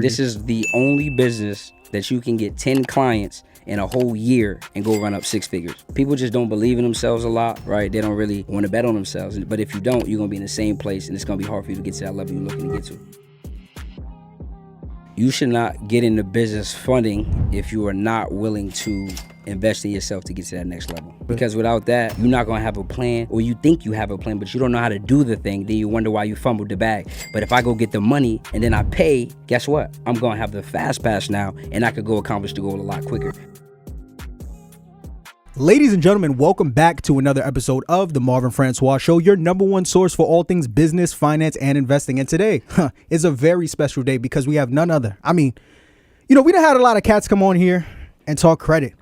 This is the only business that you can get 10 clients in a whole year and go run up 6 figures. People just don't believe in themselves a lot, right? They don't really want to bet on themselves. But if you don't, you're going to be in the same place and it's going to be hard for you to get to that level you're looking to get to. You should not get into business funding if you are not willing to invest in yourself to get to that next level. Because without that, you're not gonna have a plan, or you think you have a plan, but you don't know how to do the thing. Then you wonder why you fumbled the bag. But if I go get the money and then I pay, guess what? I'm gonna have the fast pass now, and I could go accomplish the goal a lot quicker. Ladies and gentlemen, welcome back to another episode of the Marvin Francois Show, your number one source for all things business, finance, and investing. And today is a very special day because we have none other. I mean, we done had a lot of cats come on here and talk credit.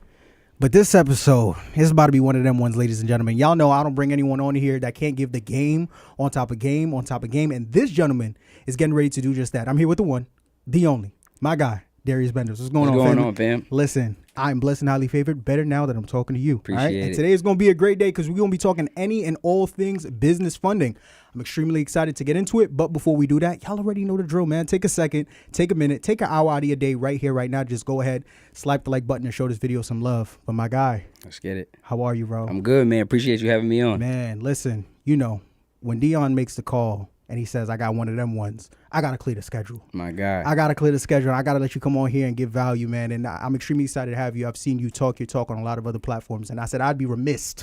But this episode is about to be one of them ones, ladies and gentlemen. Y'all know I don't bring anyone on here that can't give the game on top of game on top of game. And this gentleman is getting ready to do just that. I'm here with the one, the only, my guy, Darius Benders. What's going on, fam? Listen, I'm blessed and highly favored. Better now that I'm talking to you. Appreciate it. And today is going to be a great day because we're going to be talking any and all things business funding. I'm extremely excited to get into it. But before we do that, y'all already know the drill, man. Take a second, take a minute, take an hour out of your day right here, right now. Just go ahead, slap the like button and show this video some love. But my guy, let's get it. How are you, bro? I'm good, man. Appreciate you having me on. Man, listen, when Dion makes the call and he says, I got one of them ones, I got to clear the schedule. My God. I got to clear the schedule. I got to let you come on here and give value, man. And I'm extremely excited to have you. I've seen you talk your talk on a lot of other platforms. And I said, I'd be remiss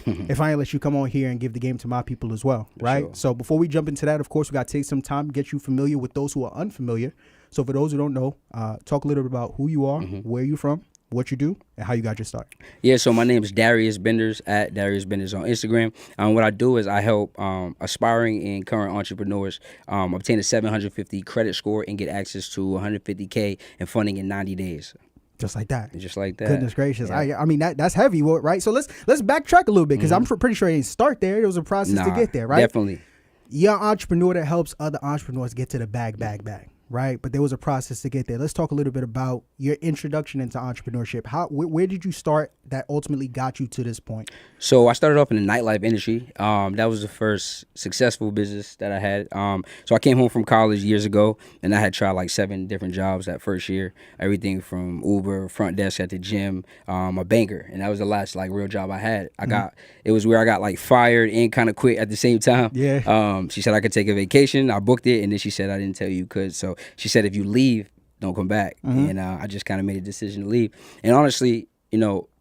if I ain't let you come on here and give the game to my people as well, right? Sure. So before we jump into that, of course, we got to take some time to get you familiar with those who are unfamiliar. So for those who don't know, talk a little bit about who you are, where you from, what you do, and how you got your start. Yeah, so my name is Darius Benders, at Darius Benders on Instagram. What I do is I help aspiring and current entrepreneurs obtain a 750 credit score and get access to 150K in funding in 90 days. Just like that. Just like that. Goodness gracious. Yeah. I mean, that's heavy, right? So let's backtrack a little bit because I'm pretty sure it didn't start there. There was a process to get there, right? Definitely. You're an entrepreneur that helps other entrepreneurs get to the bag, right? But there was a process to get there. Let's talk a little bit about your introduction into entrepreneurship. Where did you start that ultimately got you to this point? So I started off in the nightlife industry. That was the first successful business that I had. So I came home from college years ago, and I had tried like 7 different jobs that first year. Everything from Uber, front desk at the gym, a banker, and that was the last like real job I had. It was where I got like fired and kind of quit at the same time. Yeah. She said I could take a vacation. I booked it, and then she said I didn't tell you could. So she said if you leave, don't come back. And I just kind of made a decision to leave. And honestly,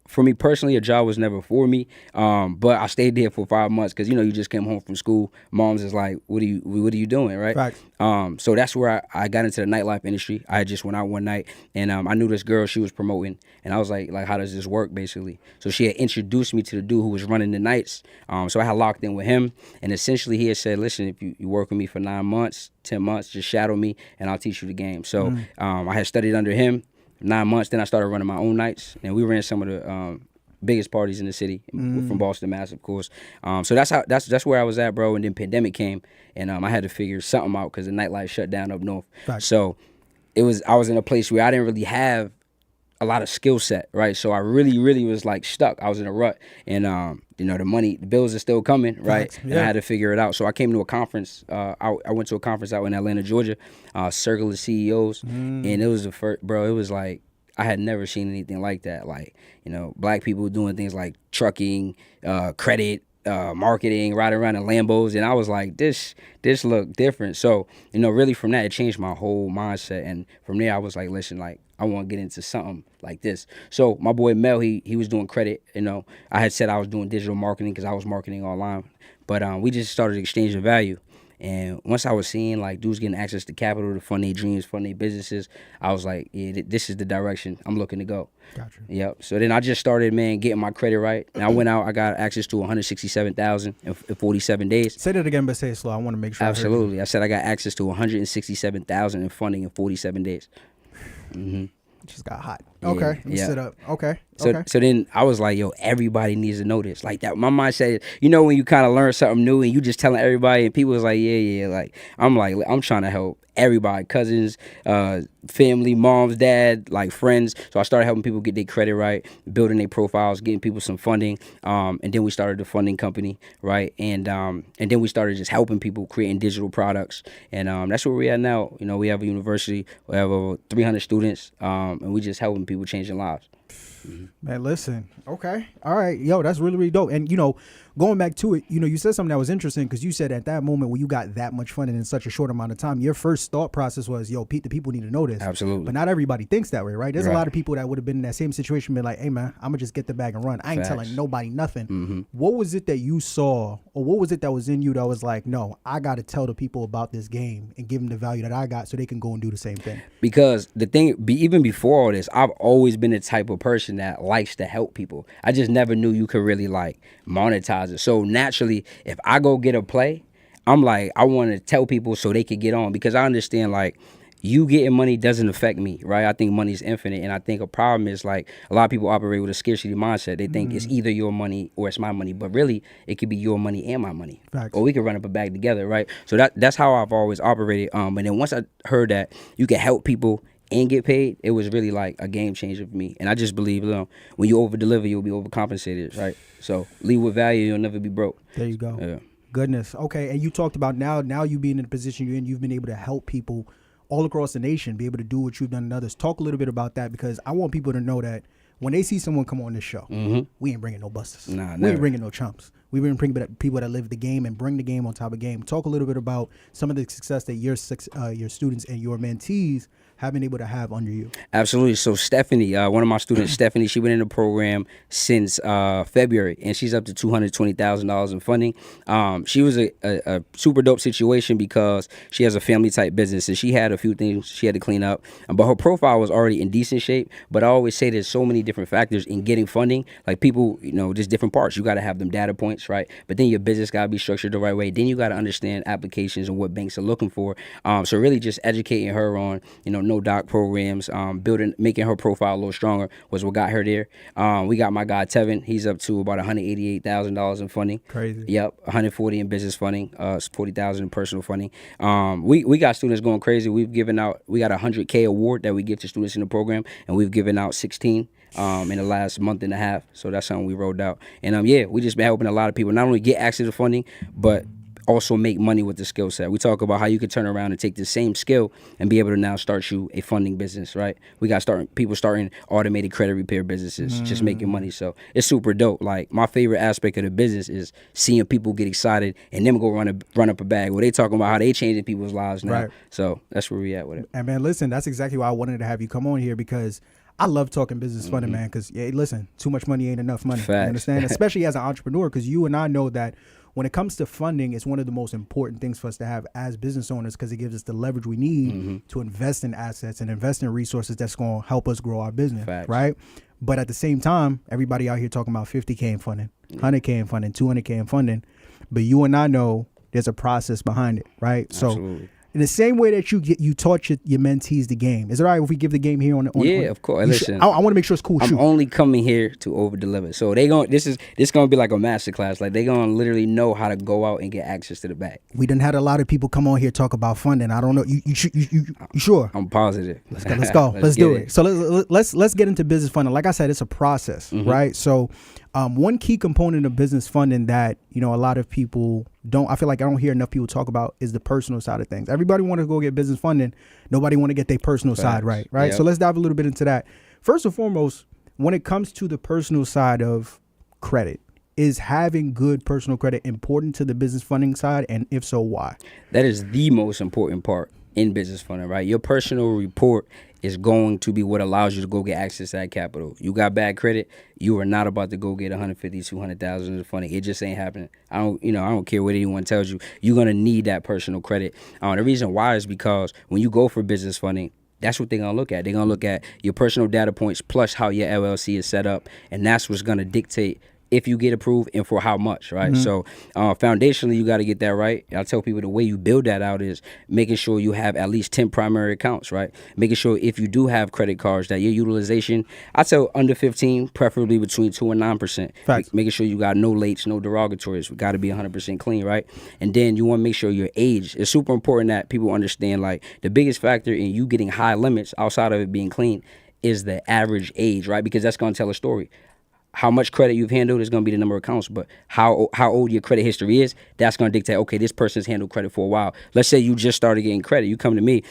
for me personally, a job was never for me. But I stayed there for 5 months because you just came home from school. Mom's is like, what are you doing, right? Right. So that's where I got into the nightlife industry. I just went out one night and I knew this girl she was promoting, and I was like how does this work basically? So she had introduced me to the dude who was running the nights. So I had locked in with him, and essentially he had said, listen, if you work with me for 9 months, 10 months, just shadow me and I'll teach you the game. So I had studied under him 9 months. Then I started running my own nights, and we ran some of the biggest parties in the city from Boston, Mass, of course. So that's where I was at, bro. And then pandemic came, and I had to figure something out because the nightlife shut down up north. Right. So I was in a place where I didn't really have a lot of skill set, right? So I really was like stuck. I was in a rut, and the bills are still coming, right? Yeah. And I had to figure it out. So I came to a conference. I went to a conference out in Atlanta, Georgia, Circle of CEOs, and it was the first, bro. It was like I had never seen anything like that. Like black people doing things like trucking, credit, marketing, riding around in Lambos, and I was like, this looked different. So really from that, it changed my whole mindset, and from there I was like, listen, like I want to get into something like this. So my boy Mel, he was doing credit. I had said I was doing digital marketing because I was marketing online, but we just started exchanging value. And once I was seeing like dudes getting access to capital to fund their dreams, fund their businesses, I was like, yeah, this is the direction I'm looking to go. Gotcha. Yep. So then I just started, man, getting my credit right. And I went out, I got access to $167,000 in 47 days. Say that again, but say it slow. I want to make sure. Absolutely. I said I got access to $167,000 in funding in 47 days. Just got hot. Yeah, Okay. You sit up. Okay. So then I was like, yo, everybody needs to know this. Like that. My mindset is, when you kind of learn something new and you just telling everybody, and people was like, yeah. Like I'm trying to help everybody, cousins, family, moms, dad, like friends. So I started helping people get their credit right, building their profiles, getting people some funding, and then we started the funding company, right? And then we started just helping people creating digital products, and that's where we're at now. You know, we have a university, we have over 300 students, and we just helping people changing lives. Man, listen. Okay. All right. Yo, that's really, really dope. And, you know, going back to it, you know, you said something that was interesting because you said at that moment when you got that much funding in such a short amount of time, your first thought process was, yo, Pete, the people need to know this. Absolutely. But not everybody thinks that way, right? There's Right. a lot of people that would have been in that same situation, been like, hey, man, I'm going to just get the bag and run. I ain't Facts. telling nobody nothing. Mm-hmm. What was it that you saw, or what was it that was in you that was like, no, I got to tell the people about this game and give them the value that I got so they can go and do the same thing? Because the thing, even before all this, I've always been the type of person that likes to help people. I just never knew you could really like monetize it. So naturally, if I go get a play, I'm like, I want to tell people so they could get on, because I understand like you getting money doesn't affect me, right? I think money is infinite, and I think a problem is like a lot of people operate with a scarcity mindset. They think it's either your money or it's my money, but really it could be your money and my money. Facts. Or we could run up a bag together, right? So that's how I've always operated. And then once I heard that you can help people and get paid, it was really like a game changer for me. And I just believe, you know, when you over deliver, you'll be overcompensated, right? So lead with value, you'll never be broke. There you go. Yeah. Goodness. Okay. And you talked about now you being in the position you're in, you've been able to help people all across the nation be able to do what you've done in others. Talk a little bit about that, because I want people to know that when they see someone come on this show, we ain't bringing no busters. Nah, we never. ain't bringing no chumps. We bring people that live the game and bring the game on top of game. Talk a little bit about some of the success that your students and your mentees have been able to have under you. Absolutely. So Stephanie, one of my students, Stephanie, she been in the program since February, and she's up to $220,000 in funding. She was a super dope situation because she has a family type business, and she had a few things she had to clean up, but her profile was already in decent shape. But I always say there's so many different factors in getting funding. Like people, you know, just different parts. You got to have them data points, right? But then your business got to be structured the right way. Then you got to understand applications and what banks are looking for. So really just educating her on, you know, no doc programs, making her profile a little stronger was what got her there. We got my guy Tevin. He's up to about $188,000 in funding. Crazy. Yep, 140 in business funding, 40,000 in personal funding. We got students going crazy. We got a 100K award that we give to students in the program, and we've given out 16 in the last month and a half. So that's something we rolled out. And we just been helping a lot of people not only get access to funding, but also make money with the skill set. We talk about how you could turn around and take the same skill and be able to now start you a funding business, right? We got people starting automated credit repair businesses, just making money. So it's super dope. Like my favorite aspect of the business is seeing people get excited and them go run up a bag. Well, they talking about how they changing people's lives now. Right. So that's where we at with it. And man, listen, that's exactly why I wanted to have you come on here, because I love talking business funding, man, because, listen, too much money ain't enough money. Facts. You understand? Especially as an entrepreneur, because you and I know that when it comes to funding, it's one of the most important things for us to have as business owners, because it gives us the leverage we need to invest in assets and invest in resources that's going to help us grow our business, Facts. right? But at the same time, everybody out here talking about 50K in funding, 100K in funding, 200K in funding. But you and I know there's a process behind it, right? Absolutely. So in the same way that you taught your mentees the game, is it all right if we give the game here on? Of course. Listen, I want to make sure it's cool. I'm only coming here to over deliver. So this gonna be like a masterclass. Like they gonna literally know how to go out and get access to the bag. We done had a lot of people come on here talk about funding. I don't know. You sure? I'm positive. Let's go. Let's do it. So let's get into business funding. Like I said, it's a process, right? So one key component of business funding that, you know, a lot of people I feel like I don't hear enough people talk about is the personal side of things. Everybody want to go get business funding. Nobody want to get their personal side right? Yep. So let's dive a little bit into that. First and foremost, when it comes to the personal side of credit, is having good personal credit important to the business funding side? And if so, why? That is the most important part in business funding, right? Your personal report is going to be what allows you to go get access to that capital. You got bad credit, you are not about to go get 150, 200,000 in funding. It just ain't happening. I don't care what anyone tells you. You're gonna need that personal credit. The reason why is because when you go for business funding, that's what they're going to look at. They're going to look at your personal data points plus how your LLC is set up, and that's what's going to dictate if you get approved and for how much, right? So foundationally, you got to get that right. I tell people the way you build that out is making sure you have at least 10 primary accounts, right? Making sure if you do have credit cards that your utilization, I tell under 15, preferably between 2 and 9%. Facts. Making sure you got no lates, no derogatories. We got to be 100% clean, right? And then you want to make sure your age. It's super important that people understand, like, the biggest factor in you getting high limits outside of it being clean is the average age, right? Because that's going to tell a story. How much credit you've handled is going to be the number of accounts, but how old your credit history is, that's going to dictate, okay, this person's handled credit for a while. Let's say you just started getting credit. You come to me.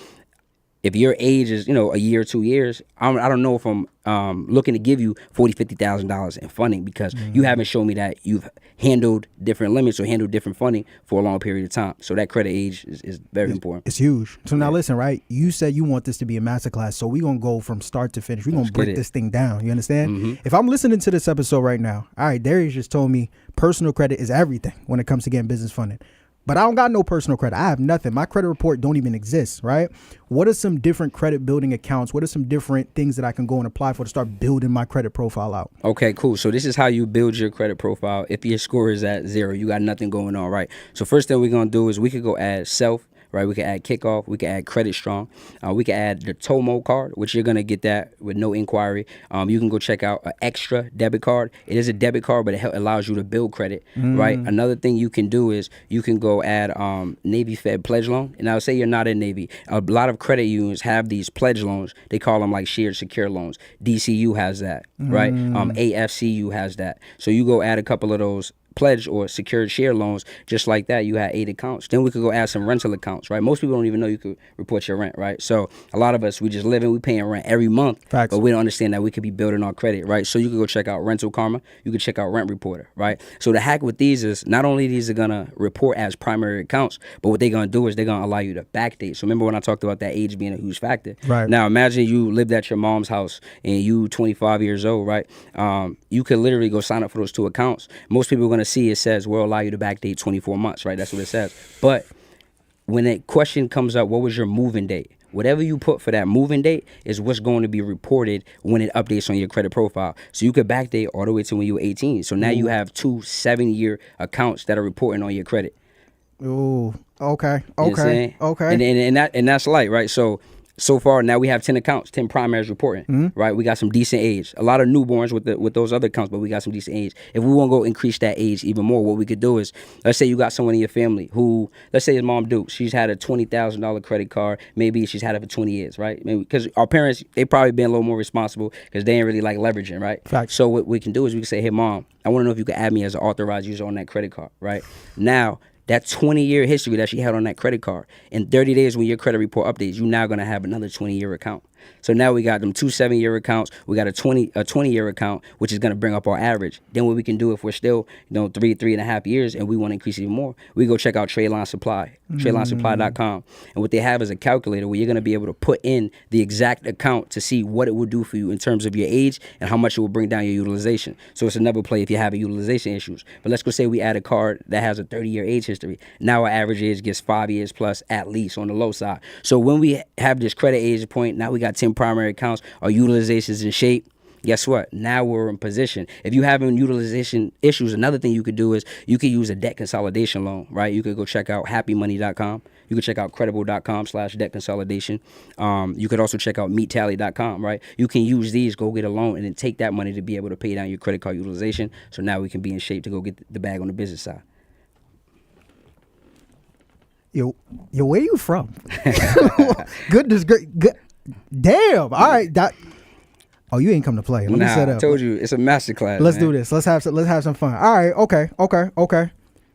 If your age is, a year or 2 years, I don't know if I'm looking to give you $40,000, $50,000 in funding because you haven't shown me that you've handled different limits or handled different funding for a long period of time. So that credit age is very important. It's huge. So now listen, right? You said you want this to be a masterclass, so we're going to go from start to finish. We're going to break this thing down. You understand? If I'm listening to this episode right now, all right, Darius just told me personal credit is everything when it comes to getting business funding. But I don't got no personal credit. I have nothing. My credit report don't even exist, right? What are some different credit building accounts? What are some different things that I can go and apply for to start building my credit profile out? Okay, cool. So this is how you build your credit profile. If your score is at 0, you got nothing going on, right? So first thing we're going to do is we could go add self, right? We can add kickoff. We can add credit strong. We can add the Tomo card, which you're going to get that with no inquiry. You can go check out an extra debit card. It is a debit card, but it allows you to build credit, right? Another thing you can do is you can go add Navy Fed pledge loan. And I'll say you're not in Navy. A lot of credit unions have these pledge loans. They call them like shared secure loans. DCU has that, right? AFCU has that. So you go add a couple of those pledge or secured share loans, just like that. You had 8 accounts. Then we could go add some rental accounts, right? Most people don't even know you could report your rent, right? So a lot of us, we just living, we paying rent every month. Facts. But we don't understand that we could be building our credit, right? So you could go check out Rental Karma. You could check out Rent Reporter, right? So the hack with these is not only these are gonna report as primary accounts, but what they're gonna do is they're gonna allow you to backdate. So remember when I talked about that age being a huge factor? Right. Now imagine you lived at your mom's house and you 25 years old, right? You could literally go sign up for those 2 accounts. Most people are gonna see it says we'll allow you to backdate 24 months, right? That's what it says. But when that question comes up, what was your moving date? Whatever you put for that moving date is what's going to be reported when it updates on your credit profile. So you could backdate all the way to when you were 18. So now you have 2 7-year accounts that are reporting on your credit. Oh, okay, You know what I'm saying? And that's light, right? So far now we have 10 accounts, 10 primaries reporting, right? We got some decent age. A lot of newborns with those other accounts, but we got some decent age. If we want to go increase that age even more, what we could do is, let's say you got someone in your family who, let's say his mom Duke, she's had a $20,000 credit card. Maybe she's had it for 20 years, right? Maybe because our parents, they probably been a little more responsible because they ain't really like leveraging, right? Facts. So what we can do is we can say, hey mom, I want to know if you could add me as an authorized user on that credit card, right? Now, that 20-year history that she had on that credit card, in 30 days when your credit report updates, you're now going to have another 20-year account. So now we got them 2 7-year accounts. We got a 20-year account, which is going to bring up our average. Then what we can do if we're still 3.5 years and we want to increase even more, we go check out Tradeline Supply, TradelineSupply.com. And what they have is a calculator where you're going to be able to put in the exact account to see what it will do for you in terms of your age and how much it will bring down your utilization. So it's another play if you're having utilization issues. But let's go say we add a card that has a 30-year age history. Now our average age gets 5 years plus at least on the low side. So when we have this credit age point, now we got 10 primary accounts, our utilization is in shape. Guess what? Now we're in position. If you having utilization issues, another thing you could do is you could use a debt consolidation loan, right? You could go check out happymoney.com. You could check out credible.com/debt consolidation. You could also check out meettally.com, right? You can use these, go get a loan, and then take that money to be able to pay down your credit card utilization. So now we can be in shape to go get the bag on the business side. Yo, where you from? Goodness, good. Damn. All right. Oh, you ain't come to play. Let me set up. I told you it's a masterclass. Let's man. do this. Let's have some fun. All right. Okay.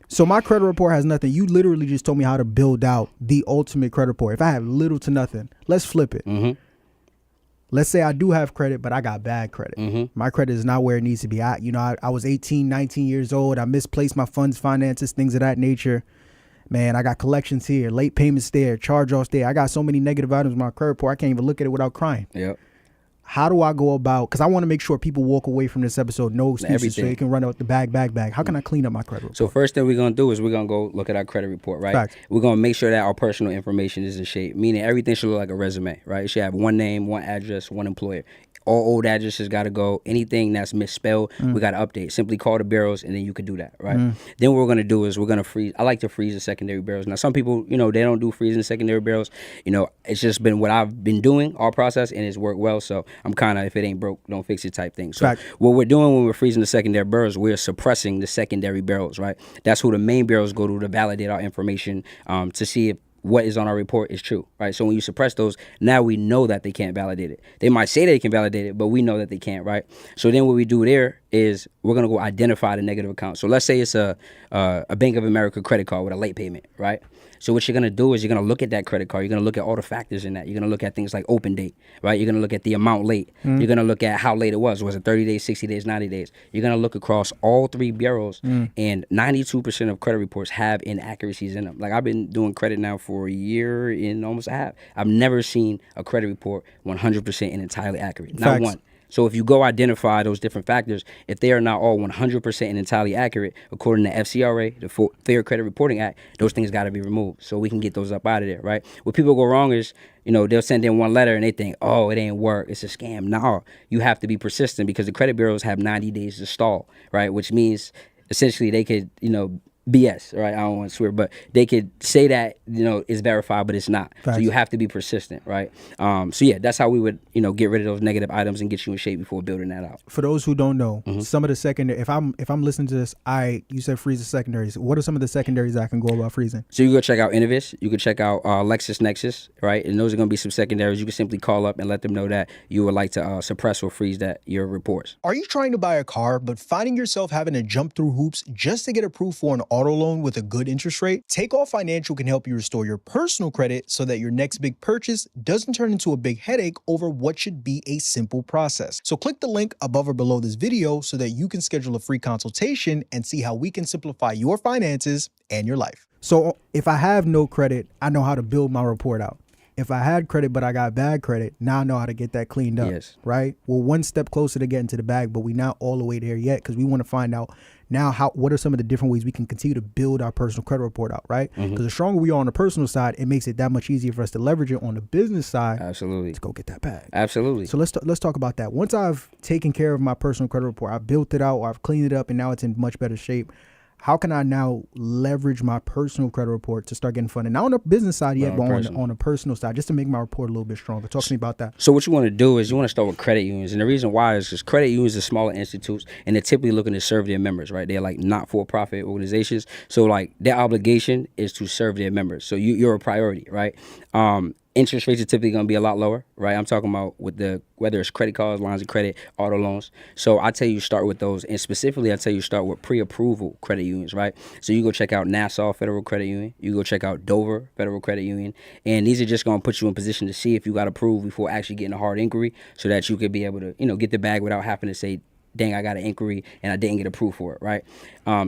So my credit report has nothing. You literally just told me how to build out the ultimate credit report. If I have little to nothing, let's flip it. Let's say I do have credit, but I got bad credit. My credit is not where it needs to be. I was 18, 19 years old. I misplaced my funds, finances, things of that nature. Man, I got collections here, late payments there, charge-offs there. I got so many negative items in my credit report, I can't even look at it without crying. Yep. how do I go about, because I want to make sure people walk away from this episode no excuses so Everything. they can run out the bag. How can I clean up my credit report? So first thing we're gonna do is we're gonna go look at our credit report, right? Facts. We're gonna make sure that our personal information is in shape, meaning everything should look like a resume, right? It should have one name, one address, one employer. All old addresses got to go. Anything that's misspelled, we got to update. Simply call the bureaus, and then you can do that, right? Then what we're going to do is we're going to freeze. I like to freeze the secondary bureaus. Now, some people, they don't do freezing the secondary bureaus. It's just been what I've been doing, our process, and it's worked well. So I'm kind of, if it ain't broke, don't fix it type thing. So what we're doing when we're freezing the secondary bureaus, we're suppressing the secondary bureaus, right? That's who the main bureaus go to validate our information to see if what is on our report is true, right? So when you suppress those, now we know that they can't validate it. They might say they can validate it, but we know that they can't, right? So then what we do there is we're gonna go identify the negative account. So let's say it's a Bank of America credit card with a late payment, right? So what you're gonna do is you're gonna look at that credit card. You're gonna look at all the factors in that. You're gonna look at things like open date, right? You're gonna look at the amount late. You're gonna look at how late it was. Was it 30 days, 60 days, 90 days? You're gonna look across all three bureaus, and 92% of credit reports have inaccuracies in them. Like, I've been doing credit now for a year and almost a half. I've never seen a credit report 100% and entirely accurate. Not one. So if you go identify those different factors, if they are not all 100% and entirely accurate, according to FCRA, the Fair Credit Reporting Act, those things got to be removed so we can get those up out of there, right? What people go wrong is, they'll send in one letter and they think, oh, it ain't work, it's a scam. No, you have to be persistent because the credit bureaus have 90 days to stall, right? Which means essentially they could, BS, right? I don't want to swear, but they could say that, it's verified, but it's not. So you have to be persistent, right? So yeah, that's how we would, get rid of those negative items and get you in shape before building that out. For those who don't know, some of the secondary, if I'm listening to this, you said freeze the secondaries. What are some of the secondaries I can go about freezing? So you go check out Innovis, you can check out LexisNexis, right? And those are going to be some secondaries. You can simply call up and let them know that you would like to suppress or freeze your reports. Are you trying to buy a car, but finding yourself having to jump through hoops just to get approved for an auto loan with a good interest rate? Takeoff Financial can help you restore your personal credit so that your next big purchase doesn't turn into a big headache over what should be a simple process. So click the link above or below this video so that you can schedule a free consultation and see how we can simplify your finances and your life. So if I have no credit, I know how to build my report out. If I had credit, but I got bad credit, now I know how to get that cleaned up, right? We're one step closer to getting to the bag, but we're not all the way there yet because we want to find out now what are some of the different ways we can continue to build our personal credit report out, right? Because the stronger we are on the personal side, it makes it that much easier for us to leverage it on the business side. Absolutely. To go get that bag. Absolutely. So let's talk about that. Once I've taken care of my personal credit report, I've built it out, or I've cleaned it up, and now it's in much better shape. How can I now leverage my personal credit report to start getting funded? Not on the business side yet, but on the personal side, just to make my report a little bit stronger. Talk to me about that. So what you want to do is you want to start with credit unions. And the reason why is because credit unions are smaller institutes, and they're typically looking to serve their members, right? They're like not-for-profit organizations. So like their obligation is to serve their members. So you're a priority, right? Interest rates are typically going to be a lot lower, right? I'm talking about whether it's credit cards, lines of credit, auto loans. So I tell you start with those, and specifically I tell you start with pre-approval credit unions, right? So you go check out Nassau Federal Credit Union, you go check out Dover Federal Credit Union, and these are just going to put you in position to see if you got approved before actually getting a hard inquiry, so that you could be able to, get the bag without having to say, dang, I got an inquiry and I didn't get approved for it, right?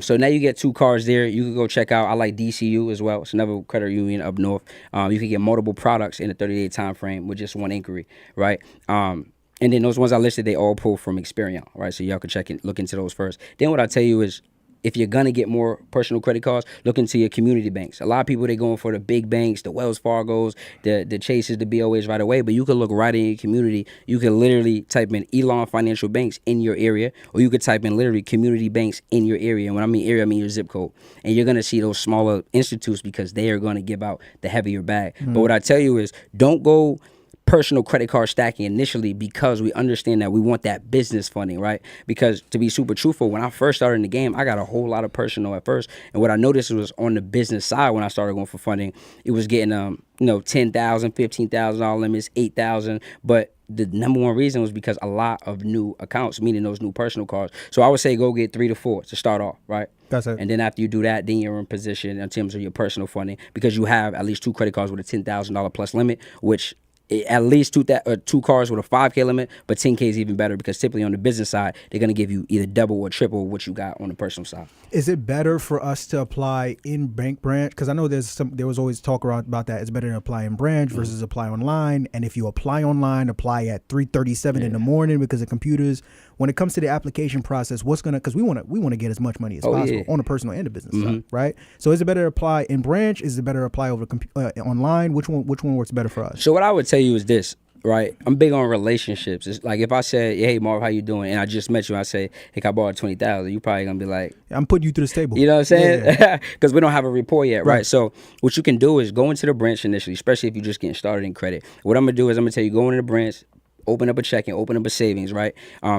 So now you get two cards there. You can go check out, I like DCU as well. It's another credit union up north. You can get multiple products in a 30-day time frame with just one inquiry, right? And then those ones I listed, they all pull from Experian, right? So y'all can look into those first. Then what I tell you is, if you're going to get more personal credit cards, look into your community banks. A lot of people, they're going for the big banks, the Wells Fargos, the Chases, the BOAs right away. But you can look right in your community. You can literally type in Elon Financial Banks in your area, or you could type in literally community banks in your area. And when I mean area, I mean your zip code. And you're going to see those smaller institutes because they are going to give out the heavier bag. But what I tell you is, don't go personal credit card stacking initially, because we understand that we want that business funding, right? Because to be super truthful, when I first started in the game, I got a whole lot of personal at first, and what I noticed was on the business side, when I started going for funding, it was getting $10,000, $15,000 limits, $8,000, but the number one reason was because a lot of new accounts, meaning those new personal cards. So I would say go get 3 to 4 to start off, right? That's it. And then after you do that, then you're in position in terms of your personal funding, because you have at least 2 credit cards with a $10,000 plus limit, which at least two cars with a 5K limit, but 10K is even better because typically on the business side, they're going to give you either double or triple what you got on the personal side. Is it better for us to apply in bank branch? Because I know there was always talk around about that. It's better to apply in branch versus apply online. And if you apply online, apply at 3:37 in the morning because of computers. When it comes to the application process, because we want to get as much money as possible on the personal and the business side, right? So is it better to apply in branch? Is it better to apply over online? Which one works better for us? So what I would tell you is this. Right, I'm big on relationships. It's like if I said, "Hey, Marv, how you doing?" and I just met you, I say, "Hey, I borrowed 20,000." You probably gonna be like, "I'm putting you through the stable." You know what I'm saying? Because we don't have a rapport yet, right? So what you can do is go into the branch initially, especially if you're just getting started in credit. What I'm gonna do is I'm gonna tell you go into the branch. Open up a checking, open up a savings, right?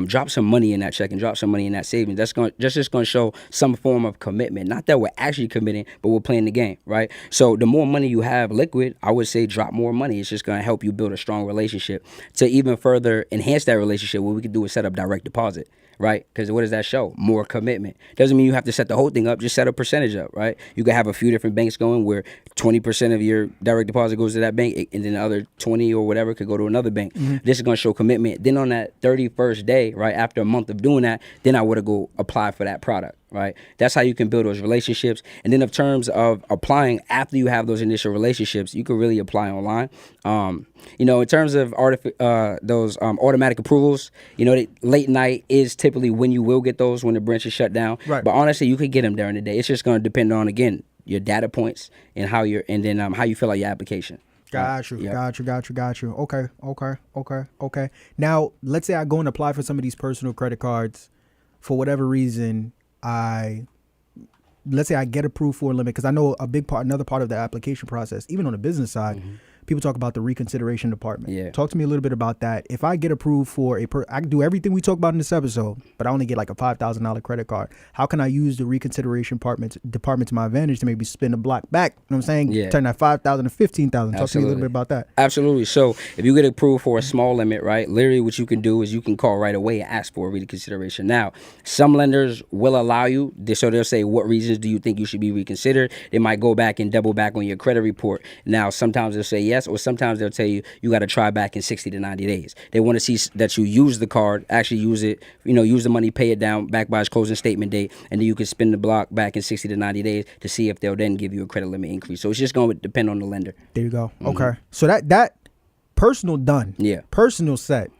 Drop some money in that checking, drop some money in that savings. That's just going to show some form of commitment. Not that we're actually committing, but we're playing the game, right? So the more money you have liquid, I would say drop more money. It's just going to help you build a strong relationship. To even further enhance that relationship, what we can do is set up direct deposit. Right? Because what does that show? More commitment. Doesn't mean you have to set the whole thing up. Just set a percentage up, right? You can have a few different banks going where 20% of your direct deposit goes to that bank, and then the other 20 or whatever could go to another bank. This is going to show commitment. Then on that 31st day, right, after a month of doing that, then I would have go apply for that product. Right, that's how you can build those relationships. And then in terms of applying after you have those initial relationships, you can really apply online. In terms of those automatic approvals, late night is typically when you will get those when the branch is shut down. Right. But honestly, you could get them during the day. It's just going to depend on, again, your data points and how you fill out your application. Got you. Okay. Now, let's say I go and apply for some of these personal credit cards. For whatever reason, let's say I get approved for a limit, because I know another part of the application process, even on the business side, people talk about the reconsideration department. Yeah. Talk to me a little bit about that. If I get approved for I can do everything we talk about in this episode, but I only get like a $5,000 credit card. How can I use the reconsideration department to my advantage to maybe spin the block back? You know what I'm saying? Yeah. Turn that $5,000 to $15,000. Talk to me a little bit about that. Absolutely. So if you get approved for a small limit, right, literally what you can do is you can call right away and ask for a reconsideration. Now, some lenders will allow you, so they'll say, what reasons do you think you should be reconsidered? They might go back and double back on your credit report. Now, sometimes they'll say yes, or sometimes they'll tell you got to try back in 60 to 90 days. They want to see that you use the card, actually use it, use the money, pay it down back by its closing statement date, and then you can spin the block back in 60 to 90 days to see if they'll then give you a credit limit increase. So it's just going to depend on the lender. There you go. Okay. So that personal done. Yeah. Personal set.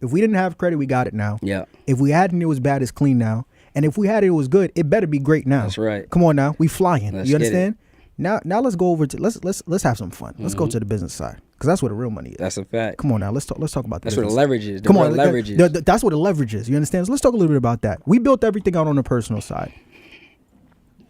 If we didn't have credit, we got it now. Yeah. If we hadn't, it was bad, it's clean now. And if we had it, it was good, it better be great now. That's right. Come on now. We flying. Let's you understand? Now let's go over to let's have some fun. Let's go to the business side, because that's where the real money is. That's a fact. Come on now. Let's talk about That's business. where the leverage is. Come on, leverage is. That's where the leverage is. You understand? So let's talk a little bit about that. We built everything out on the personal side.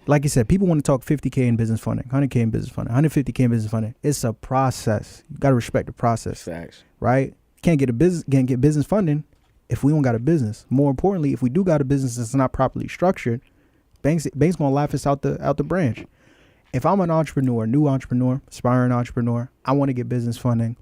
Like you said, people want to talk 50K in business funding, 100K in business funding, 150K in business funding. It's a process. You got to respect the process. Facts. Right? Can't get business funding if we don't got a business. More importantly, if we do got a business that's not properly structured, banks gonna laugh us out the branch. If I'm an entrepreneur, new entrepreneur, aspiring entrepreneur, I want to get business funding.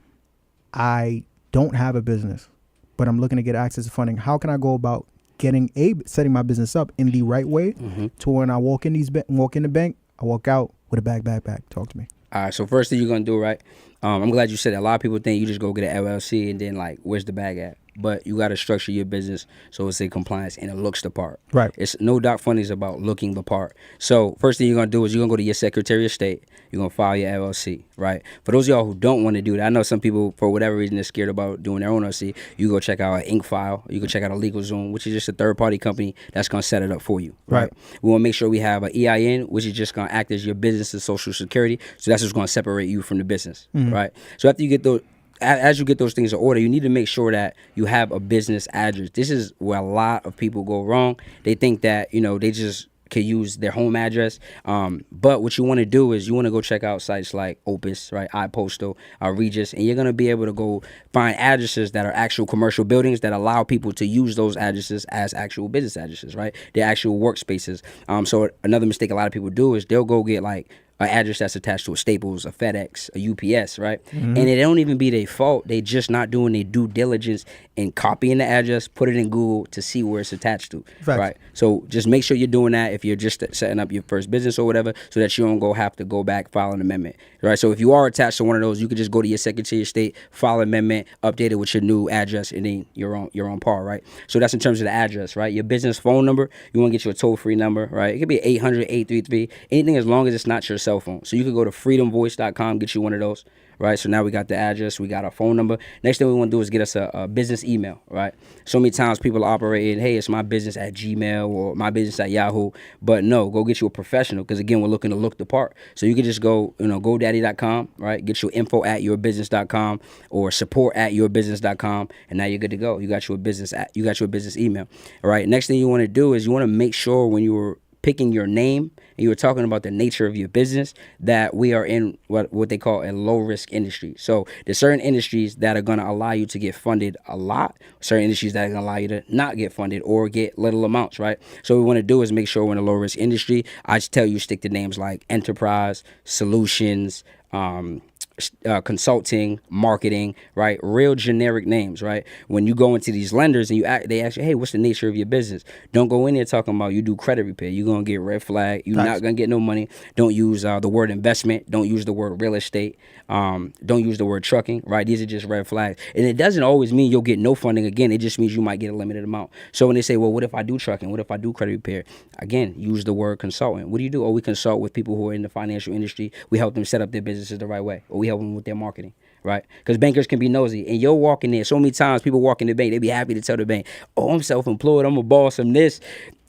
I don't have a business, but I'm looking to get access to funding. How can I go about setting my business up in the right way to when I walk in the bank, I walk out with a bag. Talk to me. All right. So first thing you're gonna do, right? I'm glad you said that. A lot of people think you just go get an LLC and then like, where's the bag at? But you got to structure your business so it's in compliance and it looks the part. Right. It's no doc funding is about looking the part. So first thing you're gonna do is you're gonna go to your Secretary of State. You're gonna file your LLC, right? For those of y'all who don't want to do that, I know some people for whatever reason they're scared about doing their own LLC. You go check out an Inc. file. You can check out a LegalZoom, which is just a third party company that's gonna set it up for you. Right. We want to make sure we have an EIN, which is just gonna act as your business's social security. So that's what's gonna separate you from the business, right? So after you get those. As you get those things in order, you need to make sure that you have a business address. This is where a lot of people go wrong. They think that, they just can use their home address. But what you want to do is you want to go check out sites like Opus, right, iPostal, Regis, and you're going to be able to go find addresses that are actual commercial buildings that allow people to use those addresses as actual business addresses, right? They're actual workspaces. So another mistake a lot of people do is they'll go get like an address that's attached to a Staples, a FedEx, a UPS, right? And it don't even be their fault. They just not doing their due diligence and copying the address, put it in Google to see where it's attached to, Facts. right? So just make sure you're doing that if you're just setting up your first business or whatever, so that you don't have to go back, file an amendment, right? So if you are attached to one of those, you could just go to your Secretary of State, file an amendment, update it with your new address, and then you're on par, right? So that's in terms of the address, right? Your business phone number, you want to get you a toll-free number, right? It could be 800-833, anything as long as it's not your cell phone. So you could go to freedomvoice.com, get you one of those, right? So now we got the address, we got our phone number. Next thing we want to do is get us a business email, right? So many times people are operating, hey, it's my business at Gmail or my business at Yahoo. But no, go get you a professional, because again, we're looking to look the part. So you can just go, GoDaddy.com, right? Get your info at yourbusiness.com or support at yourbusiness.com, and now you're good to go. You got your business email. All right. Next thing you want to do is you want to make sure when you were picking your name and you were talking about the nature of your business, that we are in what they call a low risk industry. So there's certain industries that are going to allow you to get funded a lot, certain industries that are going to allow you to not get funded or get little amounts, right? So what we want to do is make sure we're in a low risk industry. I just tell you, stick to names like enterprise, solutions, consulting, marketing, right? Real generic names, right? When you go into these lenders and they ask you, hey, what's the nature of your business? Don't go in there talking about you do credit repair. You're going to get red flag. You're not going to get no money. Don't use the word investment. Don't use the word real estate. Don't use the word trucking, right? These are just red flags. And it doesn't always mean you'll get no funding. Again, it just means you might get a limited amount. So when they say, well, what if I do trucking? What if I do credit repair? Again, use the word consultant. What do you do? Oh, we consult with people who are in the financial industry. We help them set up their businesses the right way. Or we help them with their marketing, right? Because bankers can be nosy, and you'll walk in there. So many times people walk in the bank, they be happy to tell the bank, oh, I'm self-employed, I'm a boss, I'm this.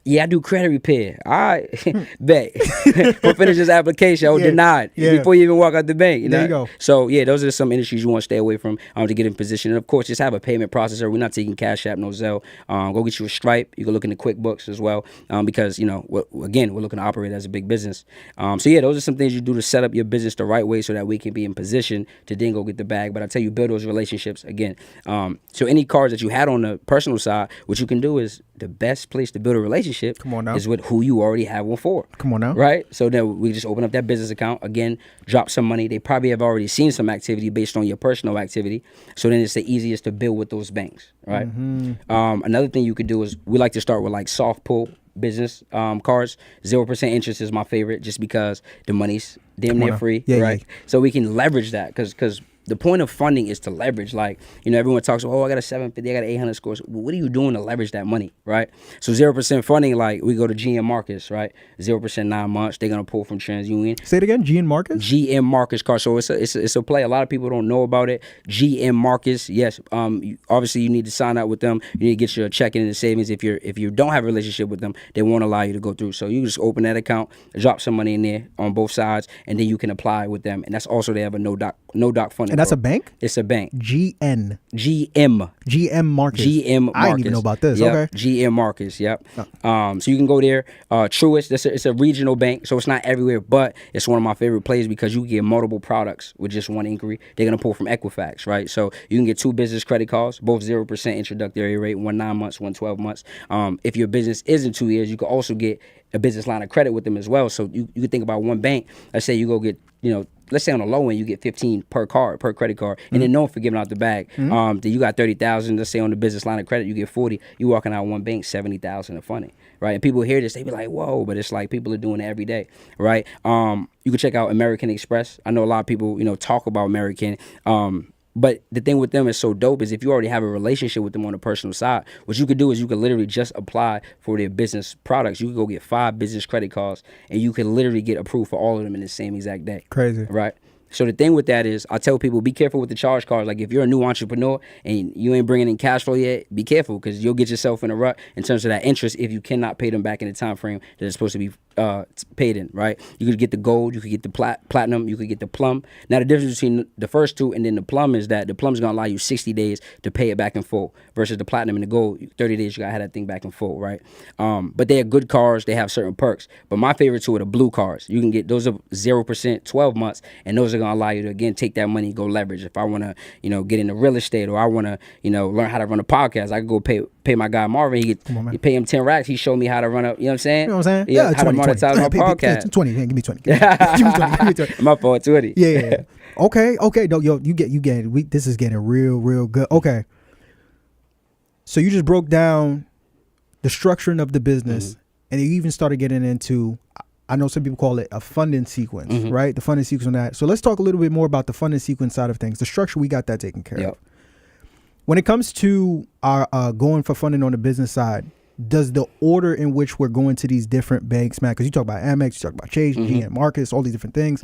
Yeah, I do credit repair. All right, bet. We'll finish this application. Denied before you even walk out the bank. There you go. So yeah, those are some industries you want to stay away from to get in position. And of course, just have a payment processor. We're not taking Cash App, no Zelle. Go get you a Stripe. You can look into QuickBooks as well, because again, we're looking to operate as a big business. So yeah, those are some things you do to set up your business the right way so that we can be in position to then go get the bag. But I tell you, build those relationships again. So any cards that you had on the personal side, what you can do is the best place to build a relationship is with who you already have one for. Come on now. Right? So then we just open up that business account. Again, drop some money. They probably have already seen some activity based on your personal activity. So then it's the easiest to build with those banks. Right? Another thing you could do is we like to start with like soft pull business cards. 0% interest is my favorite, just because the money's damn near free. Right? So we can leverage that because the point of funding is to leverage. Like, everyone talks, oh, I got a 750, I got an 800 scores. Well, what are you doing to leverage that money, right? So 0% funding, like we go to GM Marcus, right? 0% 9 months. They're going to pull from TransUnion. Say it again, GM Marcus? GM Marcus card. So it's a play. A lot of people don't know about it. GM Marcus, yes. Obviously, you need to sign up with them. You need to get your checking and savings. If you don't have a relationship with them, they won't allow you to go through. So you just open that account, drop some money in there on both sides, and then you can apply with them. And that's also, they have a no doc funding. And that's a bank? It's a bank. GM Marcus. GM Marcus. I didn't even know about this. Yep. Okay. GM Marcus. Yep. So you can go there. Truist. It's a regional bank, so it's not everywhere, but it's one of my favorite plays because you get multiple products with just one inquiry. They're gonna pull from Equifax, right? So you can get 2 business credit cards, both 0% introductory rate, one 9 months, one 12 months. If your business isn't 2 years, you can also get a business line of credit with them as well. So you can think about one bank. Let's say you go get, let's say on the low end you get 15 per credit card, and then known for giving out the bag. Then you got 30,000. Let's say on the business line of credit you get 40. You walking out one bank 70,000 of funding, right? And people hear this, they be like, whoa, but it's like people are doing it every day, right? You can check out American Express. I know a lot of people talk about American. But the thing with them is so dope is if you already have a relationship with them on the personal side, what you could do is you could literally just apply for their business products. You could go get 5 business credit cards, and you could literally get approved for all of them in the same exact day. Crazy. Right? So the thing with that is, I tell people, be careful with the charge cards. Like if you're a new entrepreneur and you ain't bringing in cash flow yet, be careful, because you'll get yourself in a rut in terms of that interest if you cannot pay them back in the time frame that it's supposed to be paid in, right? You could get the gold, you could get the platinum, you could get the plum. Now the difference between the first two and then the plum is that the plum's gonna allow you 60 days to pay it back in full, versus the platinum and the gold, 30 days you gotta have that thing back in full, right? But they are good cards, they have certain perks. But my favorite two are the blue cards. You can get those are 0%, 12 months, and those are gonna allow you to again take that money and go leverage. If I wanna, get into real estate, or I wanna, learn how to run a podcast, I can go pay pay my guy Marvin. You pay him 10 racks. He showed me how to run up. You know what I'm saying? You know what I'm saying? Yeah, how 20, to monetize 20. my podcast. 20. Give me 20. Give me 20. Give me 20. My fault, 20. Yeah. Okay. No, yo, you get it. This is getting real good. Okay. So you just broke down the structuring of the business, and you even started getting into, I know some people call it a funding sequence, right? The funding sequence on that. So let's talk a little bit more about the funding sequence side of things. The structure, we got that taken care of. When it comes to our going for funding on the business side, does the order in which we're going to these different banks, man, because you talk about Amex, you talk about Chase, GM Marcus, all these different things.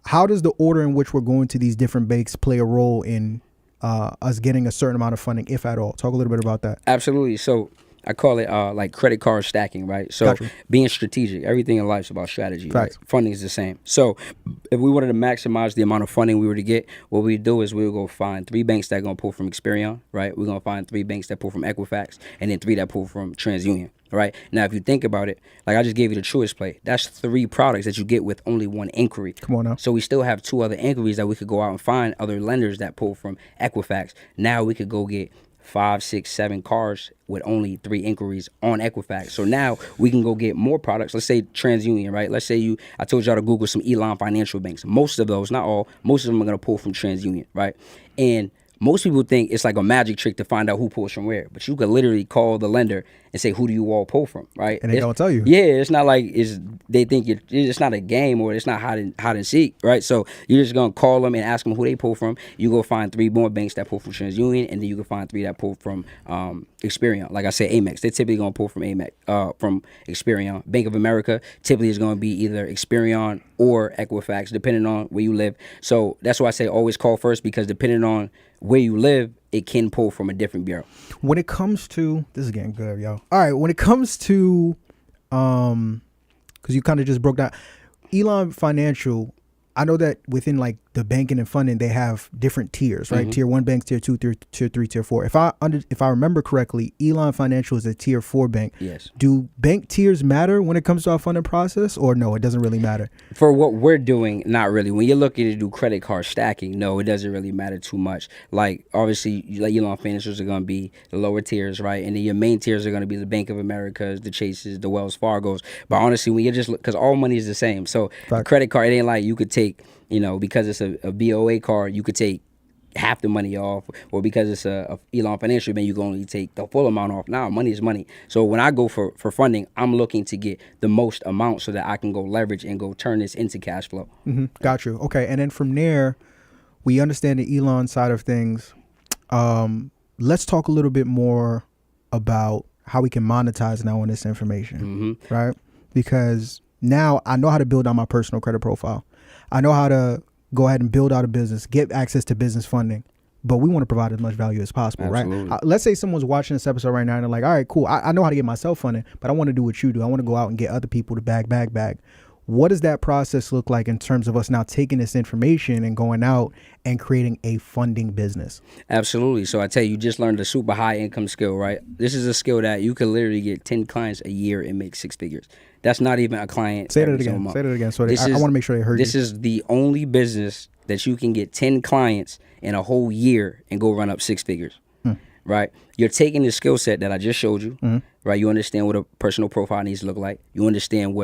How does the order in which we're going to these different banks play a role in us getting a certain amount of funding, if at all? Talk a little bit about that. Absolutely. So I call it like credit card stacking, right? So being strategic, everything in life is about strategy. Right? Funding is the same. So if we wanted to maximize the amount of funding we were to get, what we do is we would go find 3 banks that are going to pull from Experian, right? We're going to find 3 banks that pull from Equifax, and then 3 that pull from TransUnion. Right now, if you think about it, like I just gave you the Truist play, that's 3 products that you get with only 1 inquiry. Come on now. So we still have 2 other inquiries that we could go out and find other lenders that pull from Equifax. Now we could go get 5, 6, 7 cars with only 3 inquiries on Equifax. So now we can go get more products. Let's say TransUnion, right? Let's say I told y'all to Google some Elon financial banks. Most of those, not all, most of them are going to pull from TransUnion, right? And most people think it's like a magic trick to find out who pulls from where, but you could literally call the lender and say, who do you all pull from, right? And they don't tell you. Yeah, it's not like they think it's not a game, or it's not hide and seek, right? So you're just gonna call them and ask them who they pull from. You go find 3 more banks that pull from TransUnion, and then you can find 3 that pull from Experian. Like I said, Amex. They're typically gonna pull from from Experian. Bank of America typically is gonna be either Experian or Equifax, depending on where you live. So that's why I say always call first, because depending on where you live, it can pull from a different bureau. When it comes to, this is getting good, yo. All right, when it comes to, because you kind of just broke down, Elon Financial, I know that within like the banking and funding, they have different tiers, right? Tier 1 banks, tier 2, tier 3, tier 4. If I remember correctly, Elon Financial is a tier 4 bank. Yes. Do bank tiers matter when it comes to our funding process, or no, it doesn't really matter? For what we're doing, not really. When you're looking to do credit card stacking, no, it doesn't really matter too much. Like obviously, like Elon Financials are going to be the lower tiers, right? And then your main tiers are going to be the Bank of Americas, the Chases, the Wells Fargos. But honestly, when you just look, because all money is the same. So a credit card, it ain't like you could take, because it's a BOA card, you could take half the money off, or because it's a Elon Financial Bank, you can only take the full amount off. Now, money is money. So when I go for funding, I'm looking to get the most amount so that I can go leverage and go turn this into cash flow. Got you. Okay, and then from there, we understand the Elon side of things. Let's talk a little bit more about how we can monetize now on this information, right? Because now I know how to build out my personal credit profile. I know how to go ahead and build out a business, get access to business funding, but we want to provide as much value as possible, Absolutely. Right? Let's say someone's watching this episode right now and they're like, all right, cool. I know how to get myself funding, but I want to do what you do. I want to go out and get other people to bag. What does that process look like in terms of us now taking this information and going out and creating a funding business? Absolutely. So I tell you just learned a super high income skill, right? This is a skill that you can literally get 10 clients a year and make 6 figures. That's not even a client. Say that again. Say that again. So I want to make sure they heard you. This is the only business that you can get 10 clients in a whole year and go run up 6 figures. Right? You're taking the skill set that I just showed you, right? You understand what a personal profile needs to look like. You understand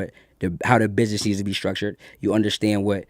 how the business needs to be structured. You understand what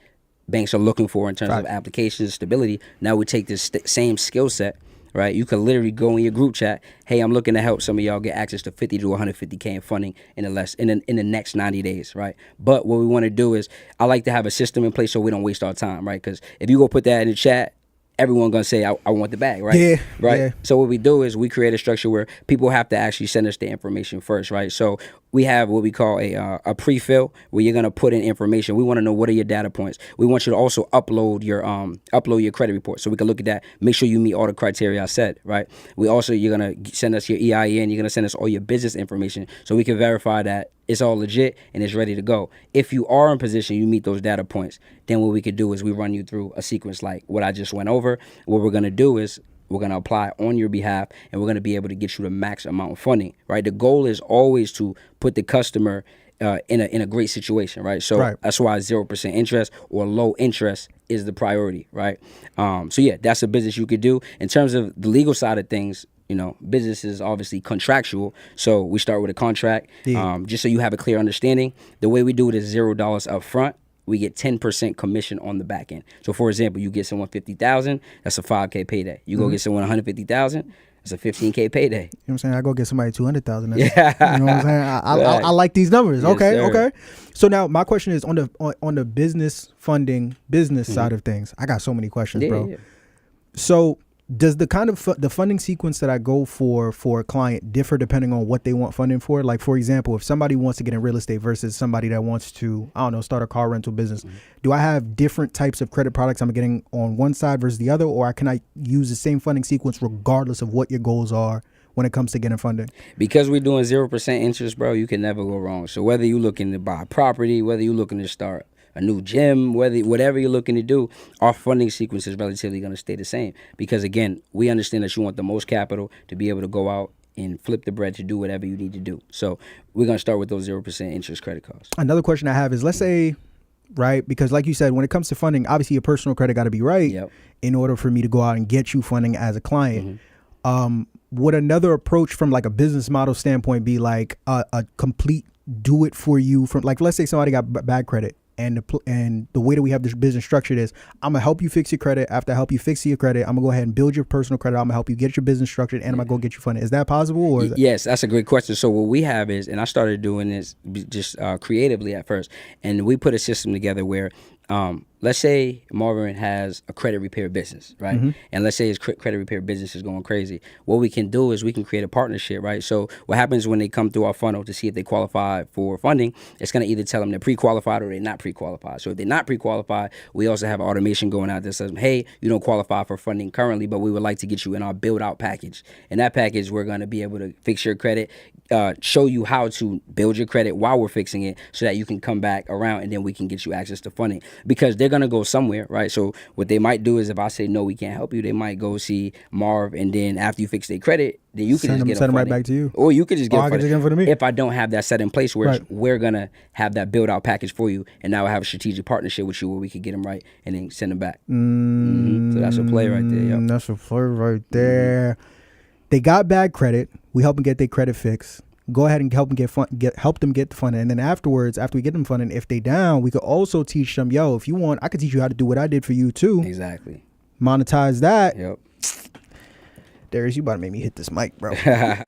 banks are looking for in terms of applications, stability. Now we take this same skill set, right? You can literally go in your group chat, hey, I'm looking to help some of y'all get access to 50 to 150K in funding in the next 90 days, right? But what we want to do is, I like to have a system in place so we don't waste our time, right? Because if you go put that in the chat, everyone gonna say I want the bag, right? Yeah. Right. Yeah. So what we do is we create a structure where people have to actually send us the information first, right? So we have what we call a pre-fill, where you're gonna put in information. We want to know, what are your data points. We want you to also upload your credit report, so we can look at that, make sure you meet all the criteria I said, right? You're gonna send us your EIN. You're gonna send us all your business information, so we can verify that it's all legit and it's ready to go. If you are in position, you meet those data points, then what we could do is we run you through a sequence like what I just went over. What we're going to do is we're going to apply on your behalf, and we're going to be able to get you the max amount of funding, right? The goal is always to put the customer in a great situation, right? So that's why 0% interest or low interest is the priority, right? So yeah, that's a business you could do. In terms of the legal side of things, business is obviously contractual. So we start with a contract, just so you have a clear understanding. The way we do it is $0 up front. We get 10% commission on the back end. So for example, you get someone $50,000, that's a $5K payday. You go get someone $150,000, it's a $15K payday. You know what I'm saying? I go get somebody $200,000. Yeah. You know what I'm saying? I like these numbers. Yes, okay, sir. okay. So now my question is on the business funding, business side of things. I got so many questions, bro. Yeah. So does the kind of the funding sequence that I go for a client differ depending on what they want funding for? Like, for example, if somebody wants to get in real estate versus somebody that wants to, I don't know, start a car rental business, do I have different types of credit products I'm getting on one side versus the other, or can I use the same funding sequence regardless of what your goals are when it comes to getting funding? Because we're doing 0% interest, bro, you can never go wrong. So whether you're looking to buy property, whether you're looking to start a new gym, whatever you're looking to do, our funding sequence is relatively going to stay the same. Because again, we understand that you want the most capital to be able to go out and flip the bread to do whatever you need to do. So we're going to start with those 0% interest credit cards. Another question I have is, let's say, right, because like you said, when it comes to funding, obviously your personal credit got to be right in order for me to go out and get you funding as a client. Would another approach from like a business model standpoint be like a complete do it for you from, like, let's say somebody got bad credit, and the way that we have this business structured is, I'm gonna help you fix your credit. After I help you fix your credit, I'm gonna go ahead and build your personal credit. I'm gonna help you get your business structured, and I'm gonna go get you funded. Is that possible? Or yes, that's a great question. So what we have is, and I started doing this just creatively at first, and we put a system together where, let's say Marvin has a credit repair business, right? And let's say his credit repair business is going crazy. What we can do is we can create a partnership, right? So what happens when they come through our funnel to see if they qualify for funding, it's going to either tell them they're pre-qualified or they're not pre-qualified. So if they're not pre-qualified, we also have automation going out that says, hey, you don't qualify for funding currently, but we would like to get you in our build-out package. In that package, we're going to be able to fix your credit, show you how to build your credit while we're fixing it so that you can come back around and then we can get you access to funding. Because they're going to go somewhere, right? So what they might do is, if I say, no, we can't help you, they might go see Marv, and then after you fix their credit, then you can just get send them right funding. back to you. Or you could just get them for me. If I don't have that set in place, where Right. we're going to have that build out package for you, and now I have a strategic partnership with you where we can get them right and then send them back. So that's a play right there. Yep. That's a play right there. They got bad credit. We help them get their credit fixed. Go ahead and help them help them get the funding, and then afterwards, after we get them funding, if they down, we could also teach them, yo, if you want, I could teach you how to do what I did for you too. Exactly. Monetize that. Yep. Darius, you about to make me hit this mic, bro.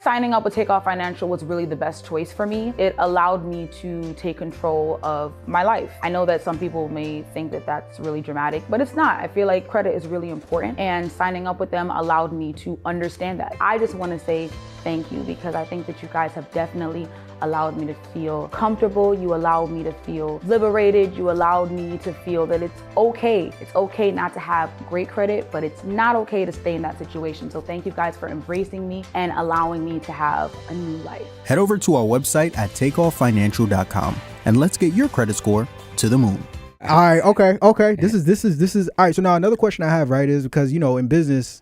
Signing up with Takeoff Financial was really the best choice for me. It allowed me to take control of my life. I know that some people may think that that's really dramatic, but it's not. I feel like credit is really important, and signing up with them allowed me to understand that. I just want to say thank you, because I think that you guys have definitely allowed me to feel comfortable. You allowed me to feel liberated. You allowed me to feel that it's okay. It's okay not to have great credit, but it's not okay to stay in that situation. So thank you guys for embracing me and allowing me to have a new life. Head over to our website at takeofffinancial.com and let's get your credit score to the moon. All right. Okay. This is all right. So now another question I have, right, is because, in business,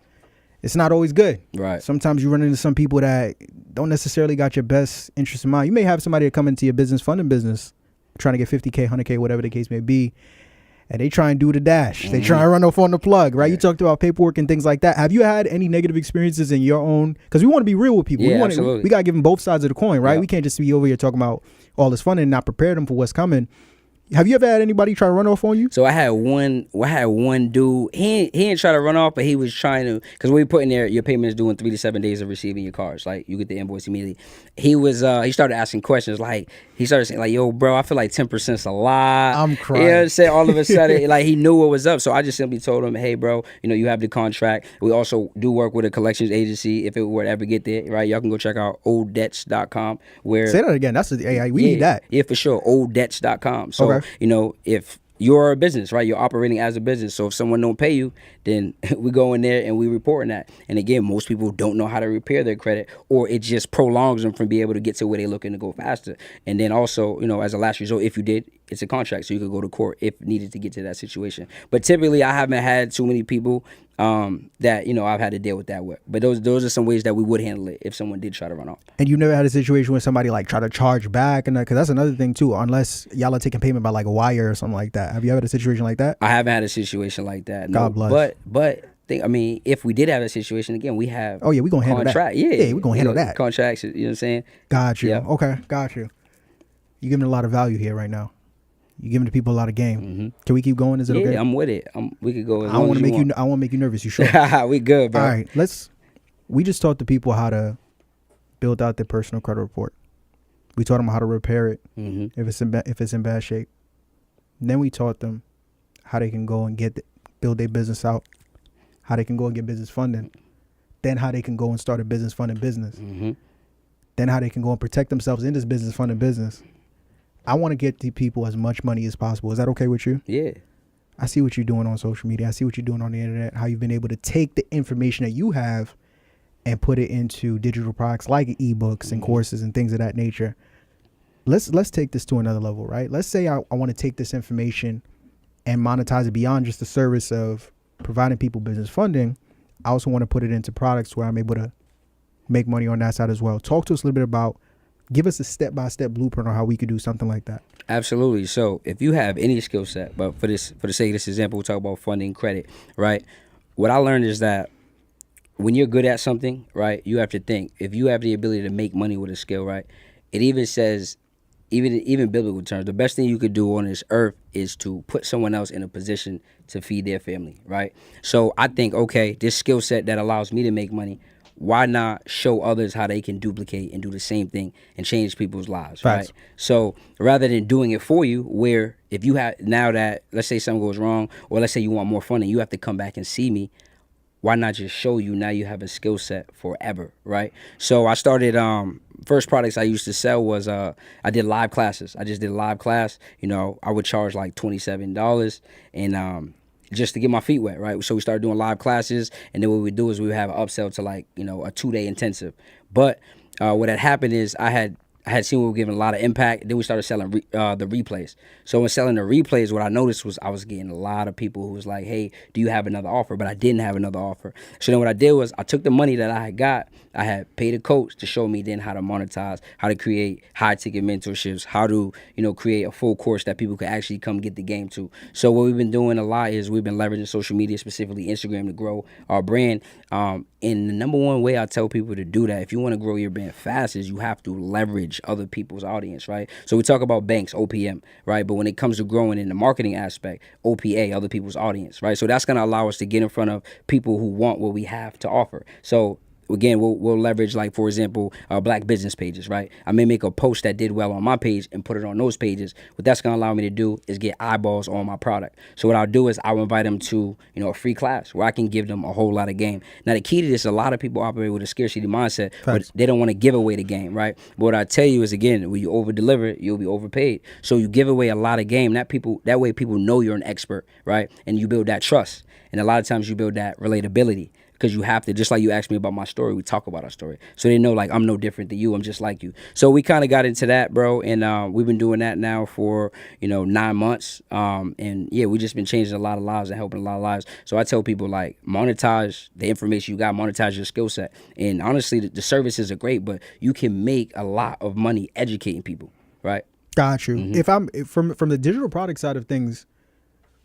it's not always good. Right. Sometimes you run into some people that don't necessarily got your best interest in mind. You may have somebody that come into your business, funding business, trying to get 50K, 100K, whatever the case may be, and they try and do the dash. They try and run off on the plug, right? Yeah. You talked about paperwork and things like that. Have you had any negative experiences in your own? Because we want to be real with people. Yeah, absolutely. We got to give them both sides of the coin, right? Yep. We can't just be over here talking about all this fun and not prepare them for what's coming. Have you ever had anybody try to run off on you? So I had one dude. He didn't try to run off, but he was trying to, because when we put in there, your payment is due in 3 to 7 days of receiving your cards. Like, you get the invoice immediately. He started asking questions. Like, he started saying, like, yo, bro, I feel like 10% is a lot. I'm crying. You know what I'm saying? All of a sudden, like, he knew what was up. So I just simply told him, hey, bro, you have the contract. We also do work with a collections agency. If it were to ever get there, right, y'all can go check out olddebts.com. Say that again. We need that. Yeah, for sure. Olddebts.com. So, okay. If you're a business, right, you're operating as a business. So if someone don't pay you, then we go in there and we reporting that. And again, most people don't know how to repair their credit, or it just prolongs them from being able to get to where they're looking to go faster. And then also, as a last resort, if you did, it's a contract, so you could go to court if needed to get to that situation. But typically, I haven't had too many people that I've had to deal with that with. But those are some ways that we would handle it if someone did try to run off. And you never had a situation where somebody like try to charge back, and because that's another thing too. Unless y'all are taking payment by like a wire or something like that. Have you ever had a situation like that? I haven't had a situation like that. No. God bless. But think, I mean, if we did have a situation again, we have. Oh yeah, we gonna handle that. Yeah, we gonna handle that. Contracts. You know what I'm saying? Got you. Yeah. Okay, got you. You're giving a lot of value here right now. You're giving the people a lot of game. Mm-hmm. Can we keep going? Is it okay? Yeah, I'm with it. We could go. I don't want to make you. I won't make you nervous. You sure? We good, bro. All right. We just taught the people how to build out their personal credit report. We taught them how to repair it if it's in bad shape. Then we taught them how they can go and build their business out, how they can go and get business funding, then how they can go and start a business funding business, then how they can go and protect themselves in this business funding business. I want to get the people as much money as possible. Is that okay with you? Yeah. I see what you're doing on social media. I see what you're doing on the internet, how you've been able to take the information that you have and put it into digital products like ebooks and courses and things of that nature. Let's take this to another level, right? Let's say I want to take this information and monetize it beyond just the service of providing people business funding. I also want to put it into products where I'm able to make money on that side as well. Talk to us a little bit about, give us a step-by-step blueprint on how we could do something like that. Absolutely. So if you have any skill set, but for the sake of this example, we'll talk about funding, credit, right? What I learned is that when you're good at something, right, you have to think, if you have the ability to make money with a skill, right, it even says, even biblical terms, the best thing you could do on this earth is to put someone else in a position to feed their family, right? So I think, okay, this skill set that allows me to make money, why not show others how they can duplicate and do the same thing and change people's lives, Facts. right? So rather than doing it for you, where if you have, now that, let's say something goes wrong, or let's say you want more funding, you have to come back and see me, why not just show you now you have a skill set forever, right? So I started, first products I used to sell was, I did live classes. I just did a live class. You know, I would charge like $27 and just to get my feet wet, right? So we started doing live classes, and then what we would do is we would have an upsell to like, you know, a 2-day intensive. But what had happened is I had seen we were giving a lot of impact. Then we started selling the replays. So when selling the replays, what I noticed was I was getting a lot of people who was like, hey, do you have another offer? But I didn't have another offer. So then what I did was I took the money that I had got, I had paid a coach to show me then how to monetize, how to create high ticket mentorships, how to, you know, create a full course that people could actually come get the game to. So what we've been doing a lot is we've been leveraging social media, specifically Instagram, to grow our brand. And the number one way I tell people to do that, if you want to grow your brand fast, is you have to leverage other people's audience, right? So we talk about banks, OPM, right? But when it comes to growing in the marketing aspect, OPA, other people's audience, right? So that's going to allow us to get in front of people who want what we have to offer. So again, we'll leverage, like, for example, black business pages, right? I may make a post that did well on my page and put it on those pages. What that's going to allow me to do is get eyeballs on my product. So what I'll do is I'll invite them to, you know, a free class where I can give them a whole lot of game. Now, the key to this, a lot of people operate with a scarcity mindset, but they don't want to give away the game, right? But what I tell you is, again, when you over-deliver, you'll be overpaid. So you give away a lot of game. That way people know you're an expert, right? And you build that trust. And a lot of times you build that relatability. Because you have to, just like you asked me about my story, we talk about our story. So they know, like, I'm no different than you. I'm just like you. So we kind of got into that, bro. And we've been doing that now for, 9 months. And yeah, we just been changing a lot of lives and helping a lot of lives. So I tell people, like, monetize the information you got, monetize your skill set. And honestly, the services are great, but you can make a lot of money educating people, right? Got you. If I'm from the digital product side of things,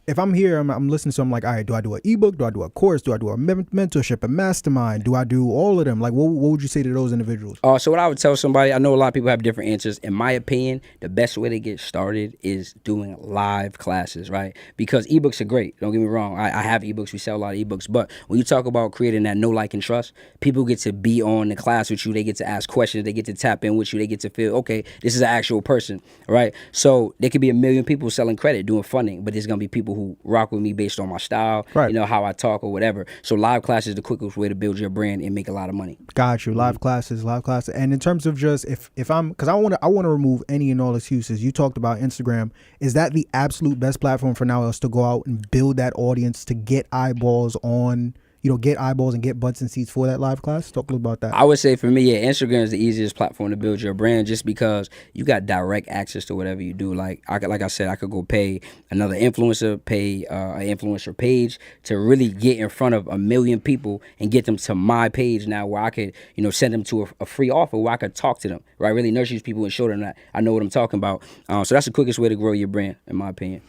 if I'm here, I'm listening, so I'm like, all right, do I do an ebook? Do I do a course? Do I do a mentorship, a mastermind? Do I do all of them? Like, what would you say to those individuals? So what I would tell somebody, I know a lot of people have different answers. In my opinion, the best way to get started is doing live classes, right? Because ebooks are great. Don't get me wrong. I have ebooks. We sell a lot of ebooks. But when you talk about creating that know, like, and trust, people get to be on the class with you. They get to ask questions. They get to tap in with you. They get to feel, okay, this is an actual person, right? So there could be 1 million people selling credit, doing funding, but there's going to be people who rock with me based on my style, right, how I talk or whatever. So live classes is the quickest way to build your brand and make a lot of money. Got you. Live classes. And in terms of just if I'm, because I want to remove any and all excuses. You talked about Instagram. Is that the absolute best platform for now, else to go out and build that audience to get eyeballs on, get eyeballs and get butts and seats for that live class? Talk a little about that. I would say for me, yeah, Instagram is the easiest platform to build your brand, just because you got direct access to whatever you do. Like I said, I could go pay another influencer, pay an influencer page to really get in front of 1 million people and get them to my page now, where I could, send them to a free offer where I could talk to them, right? Really nurture these people and show them that I know what I'm talking about. So that's the quickest way to grow your brand, in my opinion.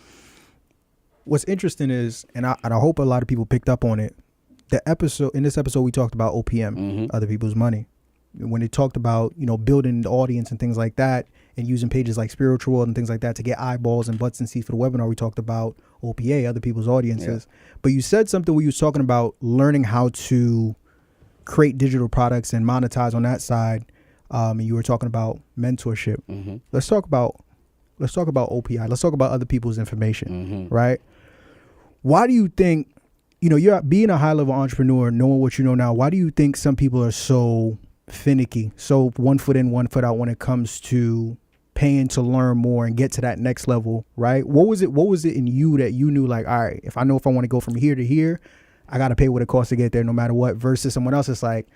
What's interesting is, and I hope a lot of people picked up on it, in this episode, we talked about OPM, other people's money. When it talked about, building the audience and things like that and using pages like Spiritual World and things like that to get eyeballs and butts and seats for the webinar, we talked about OPA, other people's audiences. Yeah. But you said something where you was talking about learning how to create digital products and monetize on that side. And you were talking about mentorship. Let's talk about OPI. Let's talk about other people's information, right? Why do you think, you're being a high level entrepreneur, knowing what you know now, why do you think some people are so finicky, so 1 foot in, 1 foot out when it comes to paying to learn more and get to that next level, right? What was it in you that you knew, like, all right, if I want to go from here to here, I got to pay what it costs to get there no matter what, versus someone else is like,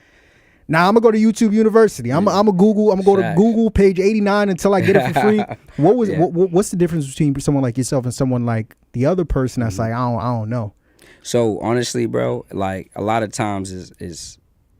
nah, I'm gonna go to YouTube University. I'm gonna go to Google page 89 until I get it for free. What's the difference between someone like yourself and someone like the other person that's like, I don't know? So honestly, bro, like a lot of times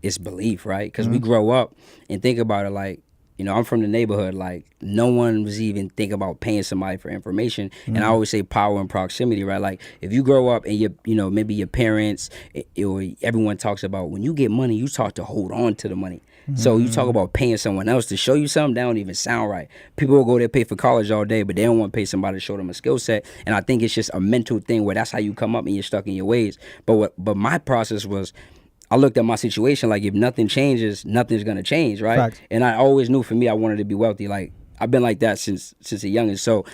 it's belief, right? Because we grow up and think about it like, I'm from the neighborhood. Like no one was even thinking about paying somebody for information. And I always say power and proximity, right? Like if you grow up and maybe your parents or everyone talks about when you get money, you start to hold on to the money. So you talk about paying someone else to show you something, that don't even sound right. People will go there, pay for college all day, but they don't want to pay somebody to show them a skill set. And I think it's just a mental thing where that's how you come up and you're stuck in your ways. But my process was, I looked at my situation like if nothing changes, nothing's gonna change, right? Fact. And I always knew for me I wanted to be wealthy. Like I've been like that since a youngin'. So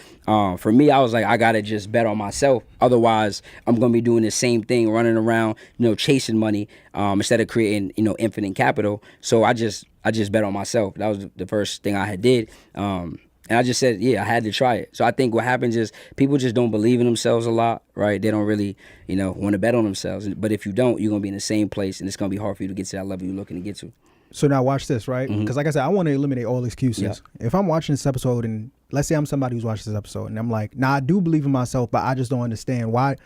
for me, I was like, I gotta just bet on myself. Otherwise, I'm gonna be doing the same thing, running around, chasing money instead of creating, infinite capital. So I just bet on myself. That was the first thing I had did. And I just said, yeah, I had to try it. So I think what happens is people just don't believe in themselves a lot, right? They don't really, want to bet on themselves. But if you don't, you're going to be in the same place, and it's going to be hard for you to get to that level you're looking to get to. So now watch this, right? Because like I said, I want to eliminate all excuses. Yeah. If I'm watching this episode, and let's say I'm somebody who's watching this episode, and I'm like, nah, I do believe in myself, but I just don't understand why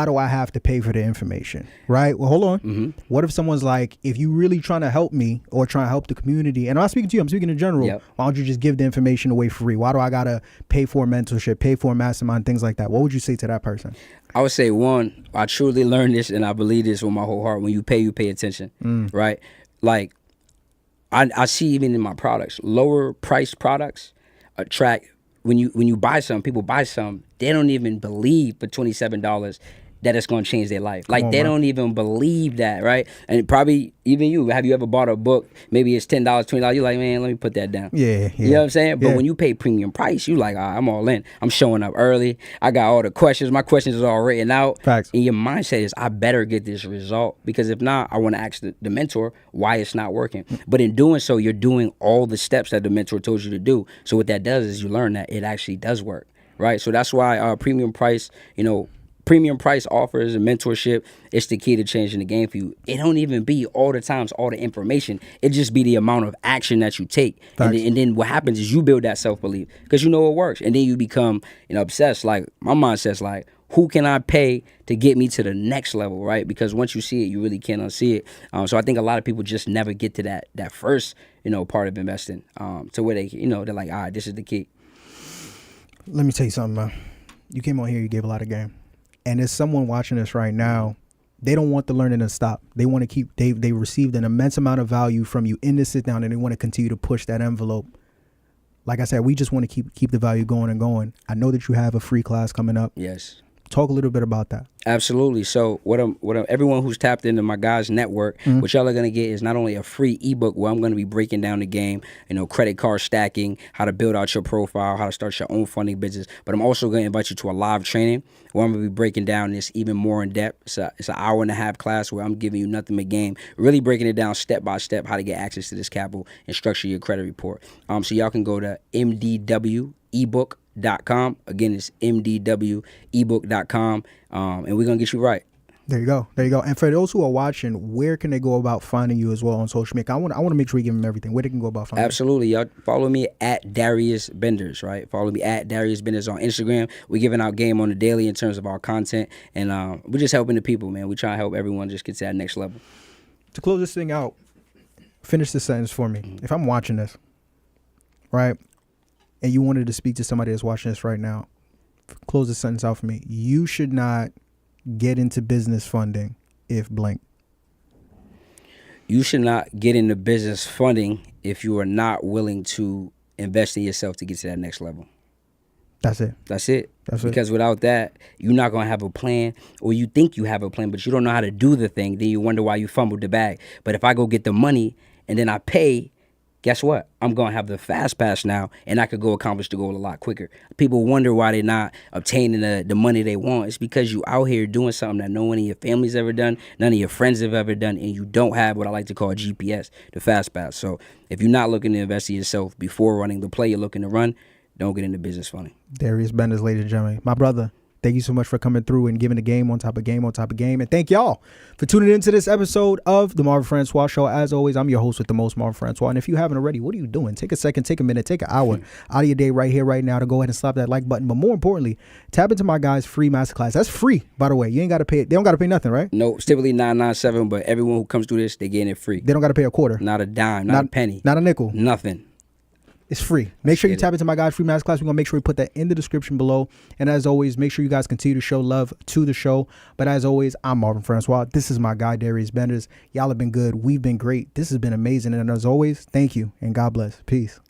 do I have to pay for the information, right? Well, hold on. What if someone's like, if you really trying to help me or trying to help the community, and I'm not speaking to you, I'm speaking in general, why don't you just give the information away free? Why do I got to pay for a mentorship, pay for a mastermind, things like that? What would you say to that person? I would say, one, I truly learned this, and I believe this with my whole heart. When you pay attention, right? Like, I see even in my products, lower priced products attract, when you buy some, people buy some, they don't even believe for $27 that it's going to change their life. Like they don't even believe that, right? And probably even you, have you ever bought a book, maybe it's $10, $20, you're like, man, let me put that down. Yeah. You know what I'm saying? But when you pay premium price, you like, I'm all in. I'm showing up early. I got all the questions. My questions are all written out. Facts. And your mindset is, I better get this result, because if not, I want to ask the mentor why it's not working. But in doing so, you're doing all the steps that the mentor told you to do. So what that does is you learn that it actually does work, right? So that's why premium price offers and mentorship, it's the key to changing the game for you. It don't even be all the times all the information. It just be the amount of action that you take. And then what happens is you build that self-belief because you know it works. And then you become obsessed. Like my mindset's like, who can I pay to get me to the next level, right? Because once you see it, you really can't unsee it. So I think a lot of people just never get to that first, part of investing to where they, they're like, all right, this is the key. Let me tell you something, man. You came on here, you gave a lot of game. And there's someone watching this right now, they don't want the learning to stop. They want to keep, they received an immense amount of value from you in the sit down, and they want to continue to push that envelope. Like I said, we just want to keep the value going and going. I know that you have a free class coming up. Yes. Talk a little bit about that. Absolutely. So everyone who's tapped into my guys network, what y'all are going to get is not only a free ebook where I'm going to be breaking down the game, credit card stacking, how to build out your profile, how to start your own funding business, but I'm also going to invite you to a live training where I'm going to be breaking down this even more in depth. It's an hour and a half class where I'm giving you nothing but game, really breaking it down step by step, how to get access to this capital and structure your credit report. So y'all can go to mdwebook.com. Again, it's mdwebook.com, and we're gonna get you right. There you go. And for those who are watching, where can they go about finding you as well on social media? I want to make sure we give them everything. Where they can go about finding Absolutely. Y'all follow me at Darius Benders, right? Follow me at Darius Benders on Instagram. We're giving out game on the daily in terms of our content, and we're just helping the people, man. We try to help everyone just get to that next level. To close this thing out, finish this sentence for me. If I'm watching this, right, and you wanted to speak to somebody that's watching this right now, close the sentence out for me. You should not get into business funding if blank. You should not get into business funding if you are not willing to invest in yourself to get to that next level. That's it. That's it. That's it. Because without that, you're not going to have a plan, or you think you have a plan, but you don't know how to do the thing. Then you wonder why you fumbled the bag. But if I go get the money and then I pay, guess what? I'm going to have the fast pass now, and I could go accomplish the goal a lot quicker. People wonder why they're not obtaining the money they want. It's because you out here doing something that no one in your family's ever done, none of your friends have ever done, and you don't have what I like to call GPS, the fast pass. So if you're not looking to invest in yourself before running the play you're looking to run, don't get into business funding. Darius Benders, ladies and gentlemen. My brother, thank you so much for coming through and giving the game on top of game on top of game. And thank y'all for tuning into this episode of the Marvin Francois Show. As always, I'm your host with the most, Marvin Francois. And if you haven't already, what are you doing? Take a second, take a minute, take an hour out of your day right here, right now to go ahead and slap that like button. But more importantly, tap into my guys' free masterclass. That's free, by the way. You ain't got to pay. They don't got to pay nothing, right? No, it's typically $997, but everyone who comes through this, they getting it free. They don't got to pay a quarter. Not a dime, not a penny. Not a nickel. Nothing. It's free. Make sure you tap into my guys' free masterclass. We're going to make sure we put that in the description below. And as always, make sure you guys continue to show love to the show. But as always, I'm Marvin Francois. This is my guy, Darius Benders. Y'all have been good. We've been great. This has been amazing. And as always, thank you and God bless. Peace.